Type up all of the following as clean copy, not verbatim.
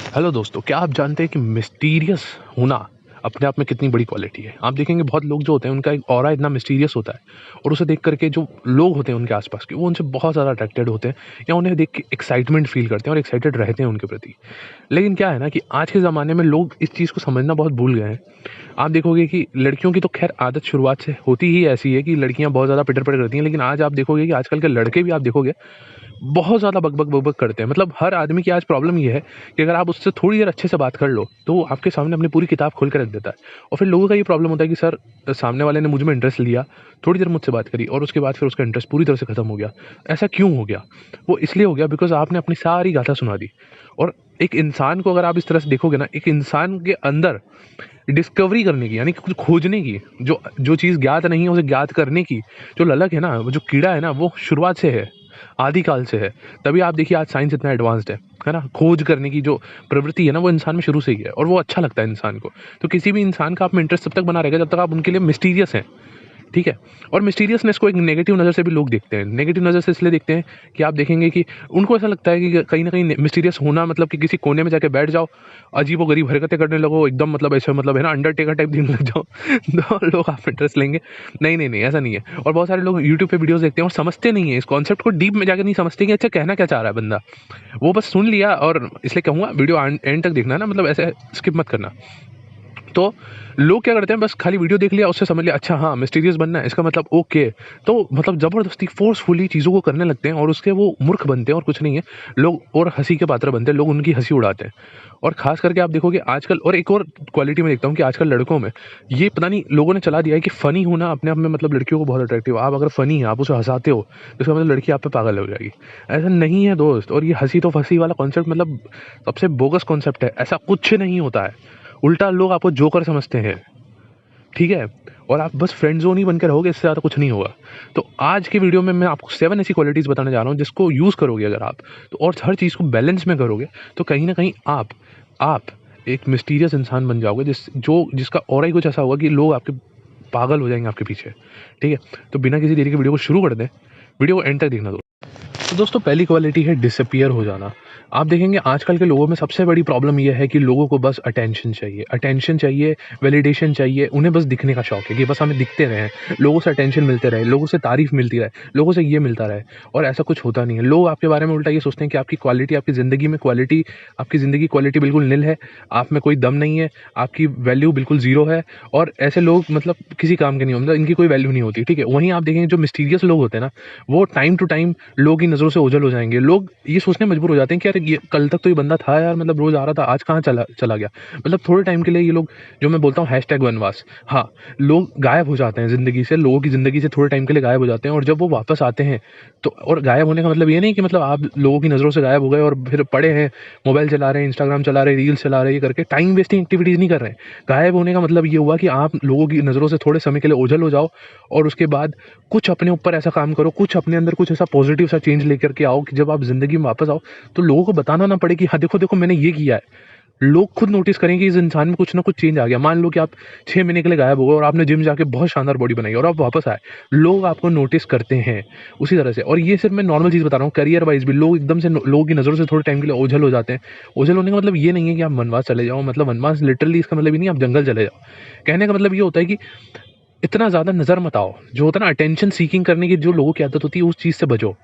Hello दोस्तों, क्या आप जानते हैं कि मिस्टीरियस होना अपने आप में कितनी बड़ी क्वालिटी है? आप देखेंगे बहुत लोग जो होते हैं उनका एक ऑरा इतना मिस्टीरियस होता है और उसे देख करके जो लोग होते हैं उनके आसपास के, वो उनसे बहुत ज़्यादा अट्रैक्टेड होते हैं या उन्हें देख के एक्साइटमेंट फील करते हैं और एक्साइटेड रहते हैं उनके प्रति। लेकिन क्या है ना कि आज के ज़माने में लोग इस चीज़ को समझना बहुत भूल गए हैं। आप देखोगे कि लड़कियों की तो खैर आदत शुरुआत से होती ही ऐसी है कि लड़कियां बहुत ज़्यादा पिटर-पिटर करती हैं, लेकिन आज आप देखोगे कि आजकल के लड़के भी आप देखोगे बहुत ज़्यादा बक-बक करते हैं। मतलब हर आदमी की आज प्रॉब्लम ये है कि अगर आप उससे थोड़ी देर अच्छे से बात कर लो, तो वो आपके सामने अपनी पूरी किताब खोल के रख देता है। और फिर लोगों का ये प्रॉब्लम होता है कि सर, सामने वाले ने मुझ में इंटरेस्ट लिया, थोड़ी देर मुझसे बात करी और उसके बाद फिर उसका इंटरेस्ट पूरी तरह से खत्म हो गया। ऐसा क्यों हो गया? वो इसलिए हो गया बिकॉज़ आपने अपनी सारी गाथा सुना दी। और एक इंसान को अगर आप इस तरह से देखोगे ना, एक इंसान के अंदर डिस्कवरी करने की, यानी कि कुछ खोजने की, जो जो चीज़ ज्ञात नहीं है उसे ज्ञात करने की जो ललक है ना, वो जो कीड़ा है ना, वो शुरुआत से है, आदिकाल से है। तभी आप देखिए आज साइंस इतना एडवांस्ड है ना? खोज करने की जो प्रवृत्ति है ना, वो इंसान में शुरू से ही है और वो अच्छा लगता है इंसान को। तो किसी भी इंसान का आप में इंटरेस्ट तब तक बना रहेगा जब तक आप उनके लिए मिस्टीरियस हैं। ठीक है? और मिस्टीरियसनेस को एक नेगेटिव नज़र से भी लोग देखते हैं। नेगेटिव नज़र से इसलिए देखते हैं कि आप देखेंगे कि उनको ऐसा लगता है कि कहीं न कहीं मिस्टीरियस होना मतलब कि किसी कोने में जाके बैठ जाओ, अजीबो-गरीब हरकतें करने लगो, एकदम मतलब ऐसे मतलब है ना अंडरटेकर टाइप दिखने लग जाओ, तो लोग आप इंटरेस्ट लेंगे। नहीं, नहीं, नहीं, ऐसा नहीं है। और बहुत सारे लोग यूट्यूब पे वीडियोज़ देखते हैं और समझते नहीं हैं, इस कॉन्सेप्ट को डीप में जाके नहीं समझते कि अच्छा कहना क्या चाह रहा है बंदा। वो बस सुन लिया, और इसलिए कहूँगा वीडियो एंड तक देखना ना, मतलब ऐसे स्किप मत करना। तो लोग क्या करते हैं, बस खाली वीडियो देख लिया, उससे समझ लिया अच्छा हाँ मिस्टीरियस बनना है इसका मतलब, ओके। तो मतलब ज़बरदस्ती फोर्सफुली चीज़ों को करने लगते हैं और उसके वो मूर्ख बनते हैं और कुछ नहीं है। लोग और हँसी के पात्र बनते हैं, लोग उनकी हँसी उड़ाते हैं। और ख़ास करके आप देखोगे आजकल, और एक और क्वालिटी मैं देखता हूँ कि आजकल लड़कों में ये पता नहीं लोगों ने चला दिया है कि फ़नी होना अपने आप में मतलब लड़कियों को बहुत अट्रैक्टिव है। आप अगर फ़नी हैं, आप उसे हँसाते हो, तो इसका मतलब लड़की आप पे पागल हो जाएगी। ऐसा नहीं है दोस्त। और ये हँसी तो फँसी वाला कॉन्सेप्ट मतलब सबसे बोगस कॉन्सेप्ट है। ऐसा कुछ नहीं होता है। उल्टा लोग आपको जोकर समझते हैं, ठीक है? और आप बस फ्रेंड ज़ोन ही बन के रहोगे, इससे ज़्यादा कुछ नहीं होगा। तो आज की वीडियो में मैं आपको 7 ऐसी क्वालिटीज़ बताने जा रहा हूँ जिसको यूज़ करोगे अगर आप, तो और हर चीज़ को बैलेंस में करोगे, तो कहीं न कहीं आप एक मिस्टीरियस इंसान बन जाओगे जिसका ऑरा ही कुछ ऐसा होगा कि लोग आपके पागल हो जाएँगे आपके पीछे, ठीक है? तो बिना किसी देरी के वीडियो को शुरू कर दें, वीडियो को एंड तक देखना। तो दोस्तों, पहली क्वालिटी है डिसअपीयर हो जाना। आप देखेंगे आजकल के लोगों में सबसे बड़ी प्रॉब्लम ये है कि लोगों को बस अटेंशन चाहिए, वैलिडेशन चाहिए। उन्हें बस दिखने का शौक है कि बस हमें दिखते रहें, लोगों से अटेंशन मिलते रहे, लोगों से तारीफ़ मिलती रहे, लोगों से ये मिलता रहे। और ऐसा कुछ होता नहीं है। लोग आपके बारे में उल्टा ये सोचते हैं कि आपकी ज़िंदगी क्वालिटी बिल्कुल निल है, आप में कोई दम नहीं है, आपकी वैल्यू बिल्कुल ज़ीरो है। और ऐसे लोग मतलब किसी काम के नहीं हो, मतलब इनकी कोई वैल्यू नहीं होती, ठीक है? वहीं आप देखेंगे जो मिस्टीरियस लोग होते हैं ना, वो टाइम टू टाइम लोगों की नज़रों से ओझल हो जाएँगे। लोग ये सोचने मजबूर हो जाते हैं कि यार ये कल तक तो ये बंदा था यार, मतलब रोज़ आ रहा था, आज कहाँ चला चला गया? मतलब थोड़े टाइम के लिए ये लोग, जो मैं बोलता हूँ हैशटैग वनवास, हाँ, लोग गायब हो जाते हैं ज़िंदगी से, लोगों की ज़िंदगी से थोड़े टाइम के लिए गायब हो जाते हैं। और जब वो वापस आते हैं, तो और गायब होने का मतलब ये नहीं कि मतलब आप लोगों की नज़रों से गायब हो गए और फिर पड़े हैं, मोबाइल चला रहे हैं, इंस्टाग्राम चला रहे हैं, रील्स चला रहे हैं, ये करके टाइम वेस्टिंग एक्टिविटीज़ नहीं कर रहे हैं। गायब होने का मतलब ये हुआ कि आप लोगों की नज़रों से थोड़े समय के लिए ओझल हो जाओ और उसके बाद कुछ अपने ऊपर ऐसा काम करो, कुछ अपने अंदर कुछ ऐसा पॉजिटिव सा चेंज लेकर के आओ कि जब आप ज़िंदगी में वापस आओ, तो लोगों को बताना ना पड़े कि हाँ, देखो, देखो मैंने ये किया है। लोग खुद नोटिस करें कि इस इंसान में कुछ ना कुछ चेंज आ गया। मान लो कि आप 6 महीने के लिए गायब हो गए और आपने जिम जाके बहुत शानदार बॉडी बनाई और आप वापस आए। लोग आपको नोटिस करते हैं उसी तरह से। और ये सिर्फ़ मैं नॉर्मल चीज़ बता रहा हूँ, करियर वाइज़ भी लोग एकदम से लोगों की नज़रों से थोड़े टाइम के लिए ओझल हो जाते हैं। ओझल होने का मतलब ये नहीं है कि आप वनवास चले जाओ, मतलब वनवास लिटरली इसका मतलब ये नहीं है आप जंगल चले जाओ। कहने का मतलब ये होता है कि इतना ज़्यादा नज़र मत आओ। जो होता है ना अटेंशन सीकिंग करने की जो लोगों की आदत होती है, उस चीज़ से बचो।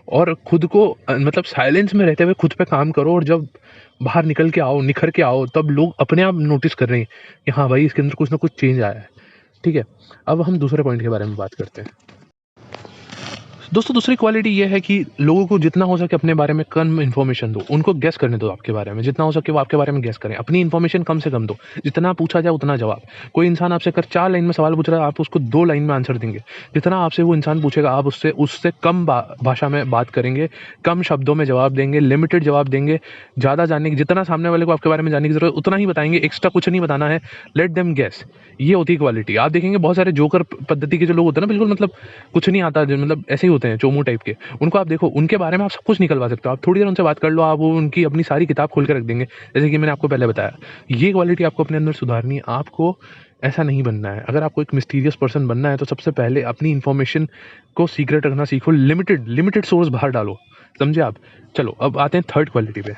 और खुद को मतलब साइलेंस में रहते हुए खुद पे काम करो, और जब बाहर निकल के आओ, निखर के आओ, तब लोग अपने आप नोटिस कर रहे हैं कि हाँ भाई, इसके अंदर कुछ ना कुछ चेंज आया है। ठीक है? अब हम दूसरे पॉइंट के बारे में बात करते हैं। दोस्तों, दूसरी क्वालिटी ये है कि लोगों को जितना हो सके अपने बारे में कम इन्फॉर्मेशन दो। उनको गेस करने दो आपके बारे में। जितना हो सके वो आपके बारे में गेस करें। अपनी इन्फॉर्मेशन कम से कम दो। जितना पूछा जाए उतना जवाब। कोई इंसान आपसे अगर 4 लाइन में सवाल पूछ रहा है, आप उसको 2 लाइन में आंसर देंगे। जितना आपसे वो इंसान पूछेगा, आप उससे उससे कम भाषा में बात करेंगे, कम शब्दों में जवाब देंगे, लिमिटेड जवाब देंगे। ज़्यादा जानने की, जितना सामने वाले को आपके बारे में जानने की ज़रूरत है, उतना ही बताएँगे, एक्स्ट्रा कुछ नहीं बताना है। Let them guess. ये होती है क्वालिटी। आप देखेंगे बहुत सारे जोकर पद्धति के जो लोग होते हैं ना, बिल्कुल मतलब कुछ नहीं आता, जो मतलब ऐसे ही होते हैं, चोमू टाइप के। उनको आप देखो, उनके बारे में आप सब कुछ निकलवा सकते हो। आप थोड़ी देर उनसे बात कर लो, आप वो उनकी अपनी सारी किताब खोल के रख देंगे, जैसे कि मैंने आपको पहले बताया। ये क्वालिटी आपको अपने अंदर सुधारनी है। आपको ऐसा नहीं बनना है। अगर आपको एक मिस्टीरियस पर्सन बनना है, तो सबसे पहले अपनी इन्फॉर्मेशन को सीक्रेट रखना सीखो। लिमिटेड लिमिटेड सोर्स बाहर डालो। समझे आप? चलो अब आते हैं थर्ड क्वालिटी पे।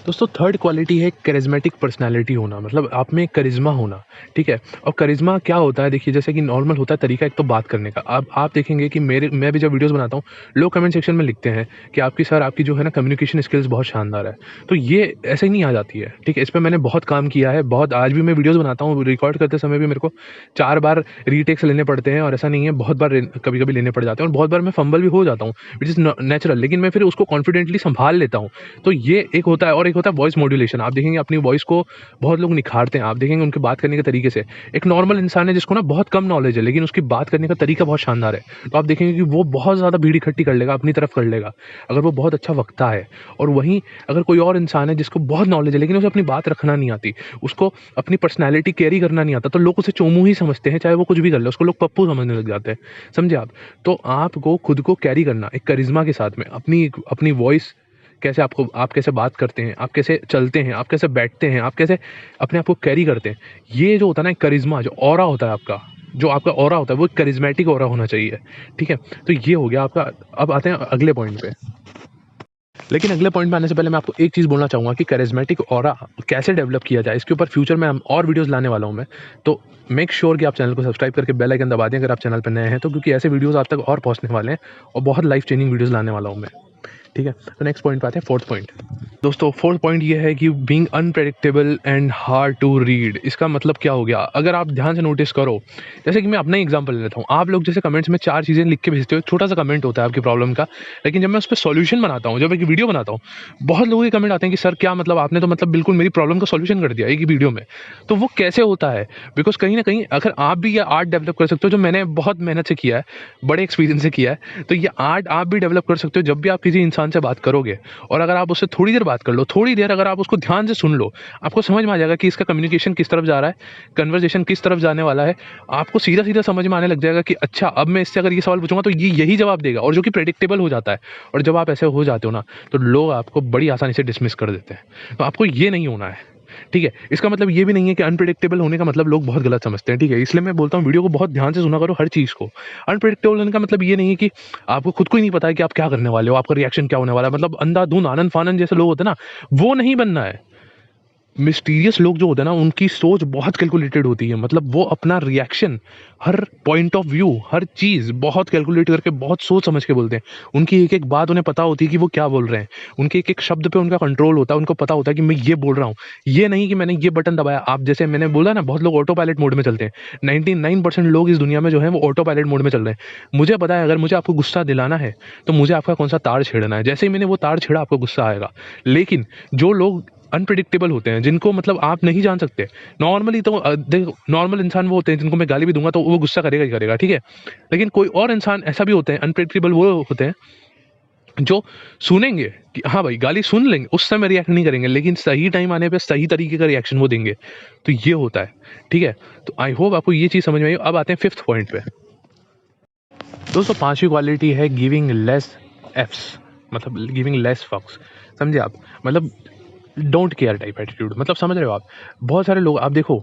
दोस्तों थर्ड क्वालिटी है करिज़्मेटिक पर्सनैलिटी होना, मतलब आप में करिश्मा होना, ठीक है? और करिश्मा क्या होता है देखिए, जैसे कि नॉर्मल होता है तरीका एक तो बात करने का। अब आप देखेंगे कि मैं भी जब वीडियोज़ बनाता हूँ, लोग कमेंट सेक्शन में लिखते हैं कि आपकी सर आपकी जो है ना कम्युनिकेशन स्किल्स बहुत शानदार है। तो ये ऐसे ही नहीं आ जाती है, ठीक है? इस पे मैंने बहुत काम किया है, बहुत आज भी मैं वीडियोज़ बनाता हूँ, रिकॉर्ड करते समय भी मेरे को 4 बार रीटेक्स लेने पड़ते हैं और ऐसा नहीं है, बहुत बार कभी-कभी लेने पड़ जाते हैं और बहुत बार मैं फंबल भी हो जाता हूँ, व्हिच इज़ न नेचुरल, लेकिन मैं फिर उसको कॉन्फिडेंटली सँभाल लेता हूँ। तो ये एक होता है और एक होता है वॉइस मॉड्यूलेशन। आप देखेंगे अपनी वॉइस को बहुत लोग निखारते हैं, आप देखेंगे उनके बात करने के तरीके से। एक नॉर्मल इंसान है जिसको ना बहुत कम नॉलेज है, लेकिन उसकी बात करने का तरीका बहुत शानदार है। तो आप देखेंगे कि वो बहुत ज़्यादा भीड़ इकट्ठी कर लेगा, अपनी तरफ कर लेगा, अगर वो बहुत अच्छा वक्ता है। और वहीं अगर कोई और इंसान है जिसको बहुत नॉलेज है, लेकिन उसे अपनी बात रखना नहीं आती, उसको अपनी पर्सनैलिटी कैरी करना नहीं आता, तो लोग उसे चोमू ही समझते हैं, चाहे वो कुछ भी कर ले, उसको लोग पप्पू समझने लग जाते हैं। समझे आप? तो आपको खुद को कैरी करना एक करिश्मा के साथ में, अपनी अपनी वॉइस कैसे आप कैसे बात करते हैं, आप कैसे चलते हैं, आप कैसे बैठते हैं, आप कैसे अपने आप को कैरी करते हैं। ये जो होता है ना एक करिश्मा, जो ऑरा होता है आपका, जो आपका ऑरा होता है वो एक करिश्मेटिक ऑरा होना चाहिए, ठीक है? तो ये हो गया आपका। अब आते हैं अगले पॉइंट पे। लेकिन अगले पॉइंट पे आने से पहले मैं आपको एक चीज़ बोलना चाहूँगा कि करिश्मेटिक ऑरा कैसे डेवलप किया जाए, इसके ऊपर फ्यूचर में हम और वीडियोज़ लाने वाला हूँ मैं। तो मेक श्योर कि आप चैनल को सब्सक्राइब करके बेल आइकन दबा दें अगर आप चैनल पे नए हैं तो, क्योंकि ऐसे वीडियोज़ आप तक और पहुँचने वाले हैं और बहुत लाइफ चेंजिंग वीडियोज़ लाने वाला हूँ मैं। ठीक है? तो नेक्स्ट पॉइंट पे आते हैं, फोर्थ पॉइंट। दोस्तों फोर्थ पॉइंट ये है कि being unpredictable and hard to read. इसका मतलब क्या हो गया? अगर आप ध्यान से नोटिस करो, जैसे कि मैं अपना ही एग्जांपल ले लेता हूँ। आप लोग जैसे कमेंट्स में 4 चीज़ें लिख के भेजते हो, एक छोटा-सा कमेंट होता है आपकी प्रॉब्लम का, लेकिन जब मैं उस पे सॉल्यूशन बनाता हूँ, जब एक वीडियो बनाता हूँ, बहुत लोगों के कमेंट आते हैं कि सर क्या मतलब, आपने तो मतलब बिल्कुल मेरी प्रॉब्लम का सॉल्यूशन कर दिया एक ही वीडियो में। तो वो कैसे होता है? बिकॉज़ कहीं न कहीं अगर आप भी ये आर्ट डेवलप कर सकते हो, जो मैंने बहुत मेहनत से किया है, बड़े एक्सपीरियंस से किया है, तो ये आर्ट आप भी डेवलप कर सकते हो जब भी आप किसी इंसान से बात करोगे। और अगर आप उससे थोड़ी देर बात कर लो, थोड़ी देर अगर आप उसको ध्यान से सुन लो, आपको समझ में आ जाएगा कि इसका कम्युनिकेशन किस तरफ जा रहा है, कन्वर्सेशन किस तरफ जाने वाला है। आपको सीधा-सीधा समझ में आने लग जाएगा कि अच्छा, अब मैं इससे अगर ये सवाल पूछूँगा तो ये यही जवाब देगा, और जो कि प्रेडिक्टेबल हो जाता है। और जब आप ऐसे हो जाते हो ना, तो लोग आपको बड़ी आसानी से डिसमिस कर देते हैं। तो आपको ये नहीं होना है, ठीक है? इसका मतलब ये भी नहीं है कि अनप्रेडिक्टेबल होने का मतलब लोग बहुत गलत समझते हैं, ठीक है? इसलिए मैं बोलता हूँ वीडियो को बहुत ध्यान से सुना करो, हर चीज़ को। अनप्रेडिक्टेबल होने का मतलब ये नहीं है कि आपको खुद को ही नहीं पता है कि आप क्या करने वाले हो, आपका रिएक्शन क्या होने वाला है। मतलब अंधाधुंध, आनन-फानन जैसे लोग होते हैं ना, वो नहीं बनना है। मिस्टीरियस लोग जो होते हैं ना, उनकी सोच बहुत कैलकुलेटेड होती है। मतलब वो अपना रिएक्शन, हर पॉइंट ऑफ व्यू, हर चीज़ बहुत कैलकुलेट करके, बहुत सोच समझ के बोलते हैं। उनकी एक-एक बात उन्हें पता होती है कि वो क्या बोल रहे हैं। उनके एक-एक शब्द पे उनका कंट्रोल होता है, उनको पता होता है कि मैं ये बोल रहा हूँ। ये नहीं कि मैंने ये बटन दबाया। आप जैसे मैंने बोला ना, बहुत लोग ऑटो पायलट मोड में चलते हैं। 99% लोग इस दुनिया में जो हैं वो ऑटो पायलट मोड में चल रहे हैं। मुझे पता है अगर मुझे आपको गुस्सा दिलाना है, तो मुझे आपका कौन-सा तार छेड़ना है। जैसे ही मैंने वो तार छेड़ा, आपको गुस्सा आएगा। लेकिन जो लोग अनप्रेडिक्टेबल होते हैं, जिनको मतलब आप नहीं जान सकते। नॉर्मली तो देखो, नॉर्मल इंसान वो होते हैं जिनको मैं गाली भी दूँगा तो वो गुस्सा करेगा ही करेगा, ठीक है? लेकिन कोई और इंसान ऐसा भी होते हैं, अनप्रेडिक्टेबल वो होते हैं, जो सुनेंगे कि हाँ भाई, गाली सुन लेंगे, उस समय रिएक्ट नहीं करेंगे, लेकिन सही टाइम आने पे सही तरीके का रिएक्शन वो देंगे। तो ये होता है, ठीक है? तो आई होप आपको ये चीज़ समझ में आई। अब आते हैं 5th पॉइंट पे। दोस्तों 5वीं क्वालिटी है गिविंग लेस एफ्स, मतलब गिविंग लेस फक्स। समझे आप? मतलब डोंट केयर टाइप एटीट्यूड, मतलब समझ रहे हो आप? बहुत सारे लोग, आप देखो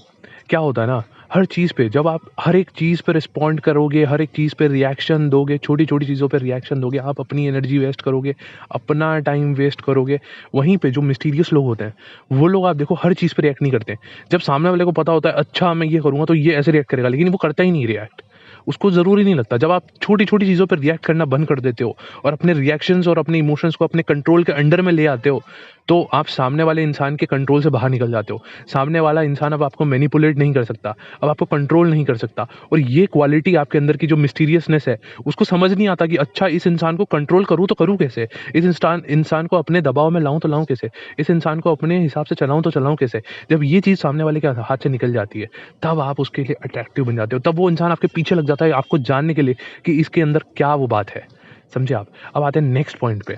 क्या होता है ना, हर चीज़ पे जब आप हर एक चीज़ पे रिस्पॉन्ड करोगे, हर एक चीज़ पे रिएक्शन दोगे, छोटी-छोटी चीज़ों पे रिएक्शन दोगे, आप अपनी एनर्जी वेस्ट करोगे, अपना टाइम वेस्ट करोगे। वहीं पे जो मिस्टीरियस लोग होते हैं, वो लोग आप देखो हर चीज़ पे रिएक्ट नहीं करते। जब सामने वाले को पता होता है अच्छा मैं ये करूँगा तो ये ऐसे रिएक्ट करेगा, लेकिन वो करता ही नहीं रिएक्ट। उसको ज़रूरी नहीं लगता। जब आप छोटी-छोटी चीज़ों पर रिएक्ट करना बंद कर देते हो और अपने रिएक्शंस और अपने इमोशंस को अपने कंट्रोल के अंडर में ले आते हो, तो आप सामने वाले इंसान के कंट्रोल से बाहर निकल जाते हो। सामने वाला इंसान अब आपको मैनिपुलेट नहीं कर सकता, अब आपको कंट्रोल नहीं कर सकता। और ये क्वालिटी आपके अंदर की जो मिस्टीरियसनेस है, उसको समझ नहीं आता कि अच्छा, इस इंसान को कंट्रोल करूँ तो करूँ कैसे? इस इंसान को अपने दबाव में लाऊँ तो लाऊँ कैसे? इस इंसान को अपने हिसाब से चलाऊँ तो चलाऊँ कैसे? जब ये चीज़ सामने वाले के हाथ से निकल जाती है, तब आप उसके लिए अट्रैक्टिव बन जाते हो। तब वो इंसान आपके पीछे लग जाता है आपको जानने के लिए कि इसके अंदर क्या वो बात है। समझे आप? अब आते हैं नेक्स्ट पॉइंट पे।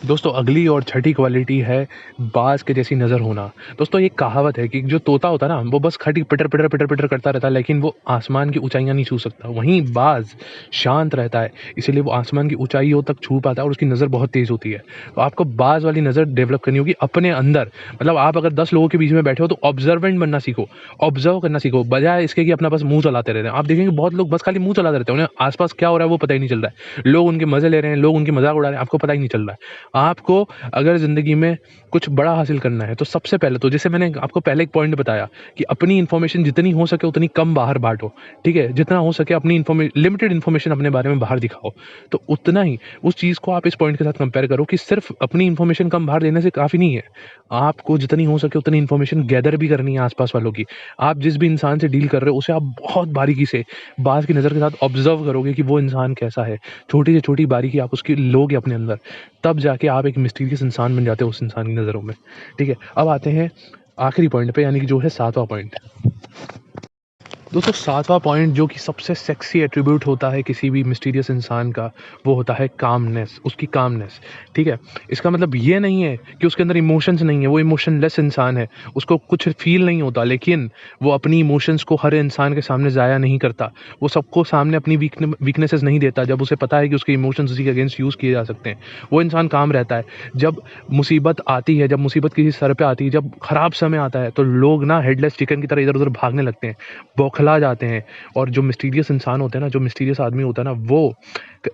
दोस्तों अगली और छठी क्वालिटी है बाज के जैसी नज़र होना। दोस्तों एक कहावत है कि जो तोता होता है ना, वो बस खाली पिटर पिटर पिटर पिटर करता रहता है, लेकिन वो आसमान की ऊंचाइयां नहीं छू सकता। वहीं बाज शांत रहता है, इसीलिए वो आसमान की ऊंचाइयों तक छू पाता है और उसकी नज़र बहुत तेज़ होती है। तो आपको बाज वाली नज़र डेवलप करनी होगी अपने अंदर। मतलब आप अगर 10 लोगों के बीच में बैठे हो तो ऑब्जर्वेंट बनना सीखो, ऑब्जर्व करना सीखो, बजाय इसके कि अपना बस मुंह चलाते रहते हैं। आप देखेंगे बहुत लोग बस खाली मुंह चलाते रहते हैं, उन्हें आसपास क्या हो रहा है वो पता ही नहीं चल रहा है। लोग उनके मजे ले रहे हैं, लोग उनकी मजाक उड़ा रहे हैं, आपको पता ही नहीं चल रहा है। आपको अगर ज़िंदगी में कुछ बड़ा हासिल करना है तो सबसे पहले तो जैसे मैंने आपको पहले एक पॉइंट बताया कि अपनी इन्फॉर्मेशन जितनी हो सके उतनी कम बाहर बाँटो, ठीक है? जितना हो सके अपनी लिमिटेड इन्फॉर्मेशन अपने बारे में बाहर दिखाओ। तो उतना ही उस चीज़ को आप इस पॉइंट के साथ कंपेयर करो कि सिर्फ़ अपनी इन्फॉर्मेशन कम बाहर देने से काफ़ी नहीं है। आपको जितनी हो सके उतनी इन्फॉर्मेशन गैदर भी करनी है आस-पास वालों की। आप जिस भी इंसान से डील कर रहे हो उसे आप बहुत बारीकी से, बाज़ की नज़र के साथ ऑब्ज़र्व करोगे कि वो इंसान कैसा है। छोटी से छोटी बारीकी आप उसकी लोगे अपने अंदर, तब जाके आप एक मिस्टीरियस इंसान बन जाते हो उस इंसान की नज़रों में, ठीक है? अब आते हैं आखिरी पॉइंट पे, यानी कि जो है 7वां पॉइंट। दोस्तों 7वां पॉइंट जो कि सबसे सेक्सी एट्रीब्यूट होता है किसी भी मिस्टीरियस इंसान का, वो होता है कामनेस, उसकी कामनेस, ठीक है? इसका मतलब ये नहीं है कि उसके अंदर इमोशंस नहीं है, वो इमोशनलेस इंसान है, उसको कुछ फ़ील नहीं होता, लेकिन वो अपनी इमोशंस को हर इंसान के सामने ज़ाया नहीं करता। वो सबको सामने अपनी वीकनेसेस नहीं देता, जब उसे पता है कि उसके इमोशंस उसी के अगेंस्ट यूज़ किए जा सकते हैं। वो इंसान काम रहता है। जब मुसीबत आती है, जब मुसीबत किसी सर पे आती है, जब खराब समय आता है, तो लोग ना हेडलेस चिकन की तरह इधर-उधर भागने लगते हैं, बौखला जाते हैं। और जो मिस्टीरियस इंसान होते हैं ना, जो मिस्टीरियस आदमी होता है ना, वो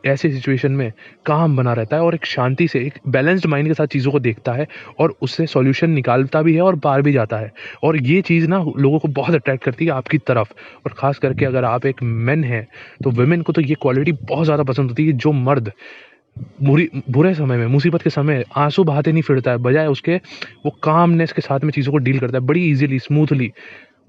ऐसी सिचुएशन में काम बना रहता है और एक शांति से, एक बैलेंस्ड माइंड के साथ चीज़ों को देखता है और उससे सॉल्यूशन निकालता भी है और पार भी जाता है। और ये चीज़ ना लोगों को बहुत अट्रैक्ट करती है आपकी तरफ, और ख़ास करके अगर आप एक मेन हैं, तो वुमेन को तो ये क्वालिटी बहुत ज़्यादा पसंद होती है कि जो मर्द बुरे समय में, मुसीबत के समय आँसू बहाते नहीं फिरता है, बजाय उसके वो कामनेस के साथ में चीज़ों को डील करता है, बड़ी ईज़िली, स्मूथली।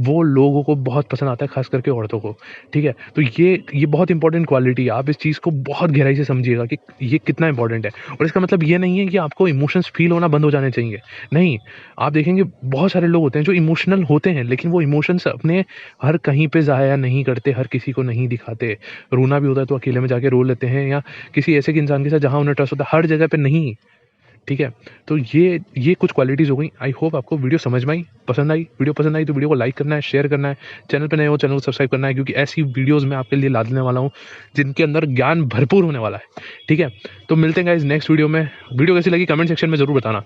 वो लोगों को बहुत पसंद आता है, ख़ास करके औरतों को, ठीक है? तो ये बहुत इंपॉर्टेंट क्वालिटी है, आप इस चीज़ को बहुत गहराई से समझिएगा कि ये कितना इंपॉर्टेंट है। और इसका मतलब ये नहीं है कि आपको इमोशंस फ़ील होना बंद हो जाने चाहिए, नहीं। आप देखेंगे बहुत सारे लोग होते हैं जो इमोशनल होते हैं, लेकिन वो इमोशंस अपने हर कहीं पे ज़ाया नहीं करते, हर किसी को नहीं दिखाते। रोना भी होता है तो अकेले में जाके रो लेते हैं, या किसी ऐसे के इंसान के साथ जहाँ उन्हें ट्रस्ट होता है, हर जगह पे नहीं। ठीक है? तो ये कुछ क्वालिटीज़ हो गई। आई होप आपको वीडियो समझ में आई, पसंद आई। वीडियो पसंद आई तो वीडियो को लाइक करना है, शेयर करना है। चैनल पे नए हो, चैनल को सब्सक्राइब करना है, क्योंकि ऐसी वीडियोज़ मैं आपके लिए ला देने वाला हूँ, जिनके अंदर ज्ञान भरपूर होने वाला है। ठीक है? तो मिलते हैं गाइज़ नेक्स्ट वीडियो में। वीडियो कैसी लगी कमेंट सेक्शन में ज़रूर बताना।